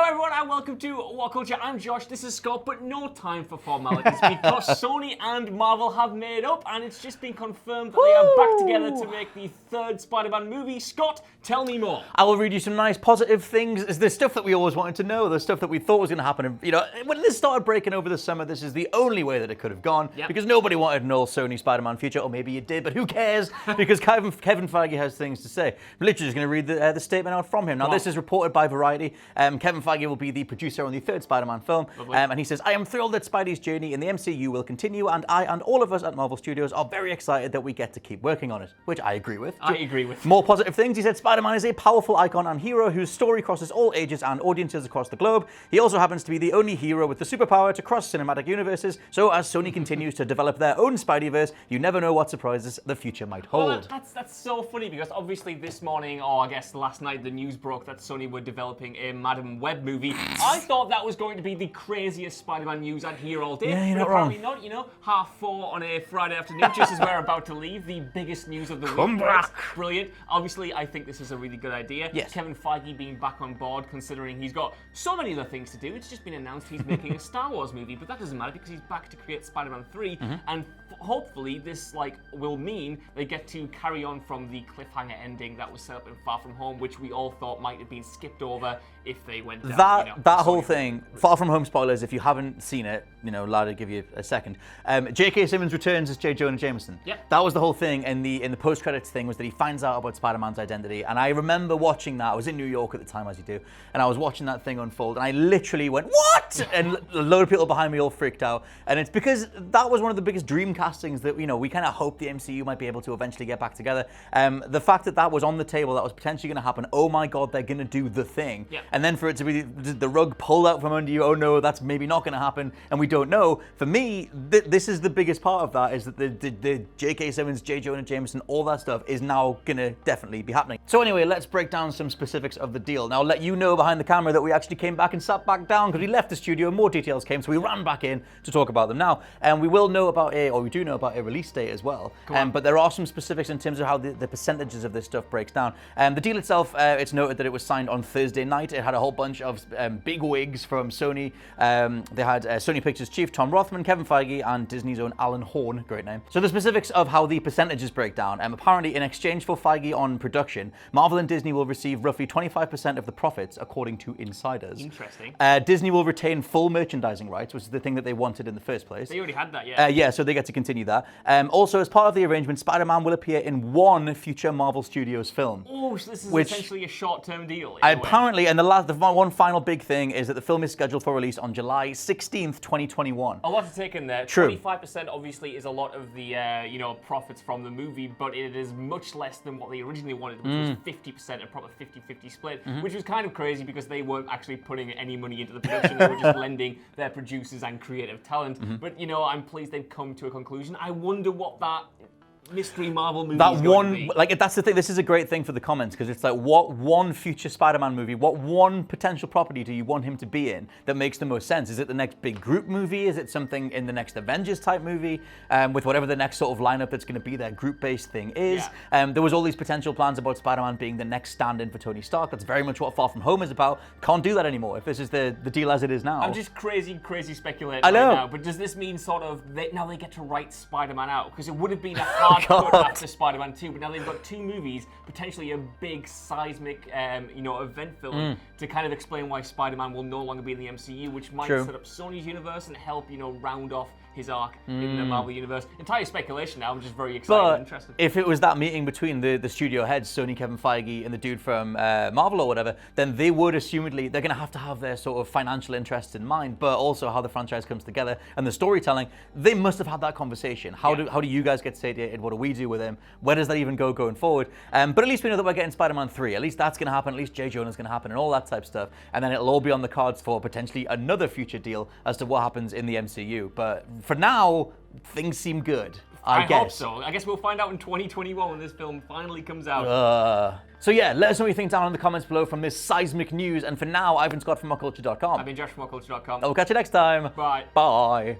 everyone, and welcome to What Culture. I'm Josh, this is Scott, but no time for formalities because Sony and Marvel have made up, and it's just been confirmed that they are back together to make the third Spider-Man movie. Scott, tell me more. I will read you some nice positive things. There's stuff that we always wanted to know, there's stuff that we thought was going to happen. You know, when this started breaking over the summer, this is the only way that it could have gone, because nobody wanted an all Sony Spider-Man future, or maybe you did, but who cares? Because Kevin Feige has things to say. I'm literally just going to read the statement out from him. Now, this is reported by Variety. Kevin Feige will be the producer on the third Spider-Man film, and he says, I am thrilled that Spidey's journey in the MCU will continue, and I and all of us at Marvel Studios are very excited that we get to keep working on it, which I agree with. I agree with. More positive things, he said Spider-Man is a powerful icon and hero whose story crosses all ages and audiences across the globe. He also happens to be the only hero with the superpower to cross cinematic universes, so as Sony continues to develop their own Spideyverse, you never know what surprises the future might hold. Well, that's so funny, because obviously this morning, or I guess last night, the news broke that Sony were developing a Madam Web movie. I thought that was going to be the craziest Spider-Man news I'd hear all day. Yeah, you're but not apparently wrong. not, you know, 4:30 on a Friday afternoon, just as we're about to leave, the biggest news of the week. Come back. Brilliant. Obviously, I think this is a really good idea. Yes. Kevin Feige being back on board, considering he's got so many other things to do. It's just been announced he's making a Star Wars movie, but that doesn't matter because he's back to create Spider-Man 3, and hopefully this will mean they get to carry on from the cliffhanger ending that was set up in Far From Home, which we all thought might have been skipped over if they went down. That whole thing, Far From Home spoilers, if you haven't seen it, you know, allowed to give you a second. J.K. Simmons returns as J. Jonah Jameson. Yep. That was the whole thing in the post-credits thing, was that he finds out about Spider-Man's identity. And I remember watching that. I was in New York at the time, as you do, and I was watching that thing unfold, and I literally went, what? And a load of people behind me all freaked out. And it's because that was one of the biggest dream castings that, you know, we kind of hoped the MCU might be able to eventually get back together. The fact that that was on the table, that was potentially going to happen, oh my God, they're going to do the thing. Yep. And then for it to be the rug pulled out from under you, oh no, that's maybe not going to happen, and we don't know. For me, this is the biggest part of that, is that the J.K. Simmons, J. Jonah Jameson, all that stuff is now going to definitely be happening. So anyway, let's break down some specifics of the deal. Now, I'll let you know behind the camera that we actually came back and sat back down because we left the studio and more details came, so we ran back in to talk about them now. And we will know about we do know about a release date as well. But there are some specifics in terms of how the percentages of this stuff breaks down. The deal itself, it's noted that it was signed on Thursday night. It had a whole bunch of big wigs from Sony. They had Sony Pictures chief Tom Rothman, Kevin Feige, and Disney's own Alan Horn, great name. So the specifics of how the percentages break down. Apparently, in exchange for Feige on production, Marvel and Disney will receive roughly 25% of the profits, according to insiders. Interesting. Disney will retain full merchandising rights, which is the thing that they wanted in the first place. They already had that, yeah. Yeah, so they get to continue that. Also, as part of the arrangement, Spider-Man will appear in one future Marvel Studios film. Oh, so this is essentially a short-term deal. Apparently, and the one final big thing is that the film is scheduled for release on July 16th, 2021. A lot to take in there. True. 25% obviously is a lot of the profits from the movie, but it is much less than what they originally wanted, which was 50%, a proper 50-50 split, which was kind of crazy because they weren't actually putting any money into the production. They were just lending their producers and creative talent. But, you know, I'm pleased they've come to a conclusion. I wonder what that mystery Marvel movie is going to be. Like, that's the thing. This is a great thing for the comments, because it's like, what one future Spider-Man movie, what one potential property do you want him to be in that makes the most sense? Is it the next big group movie? Is it something in the next Avengers type movie, with whatever the next sort of lineup that's going to be their group-based thing is? Yeah. There was all these potential plans about Spider-Man being the next stand-in for Tony Stark. That's very much what Far From Home is about. Can't do that anymore if this is the deal as it is now. I'm just crazy speculating I know. right now, but does this mean sort of now they get to write Spider-Man out? Because it would have been a hard cut after Spider-Man 2, but now they've got two movies, potentially a big seismic event film to kind of explain why Spider-Man will no longer be in the MCU, which might set up Sony's universe and help, round off his arc in the Marvel universe. Entire speculation now. I'm just very excited and interested. If it was that meeting between the studio heads, Sony, Kevin Feige, and the dude from Marvel or whatever, then they would assumedly, they're going to have their sort of financial interests in mind, but also how the franchise comes together and the storytelling. They must have had that conversation. How do you guys get satiated? What do we do with him? Where does that even go going forward? But at least we know that we're getting Spider-Man 3. At least that's going to happen. At least J. Jonah's going to happen and all that type of stuff. And then it'll all be on the cards for potentially another future deal as to what happens in the MCU. But for now, things seem good. I guess. Hope so. I guess we'll find out in 2021 when this film finally comes out. So yeah, let us know what you think down in the comments below from this seismic news. And for now, I've been Scott from WhatCulture.com. I've been Josh from WhatCulture.com. I'll catch you next time. Bye. Bye.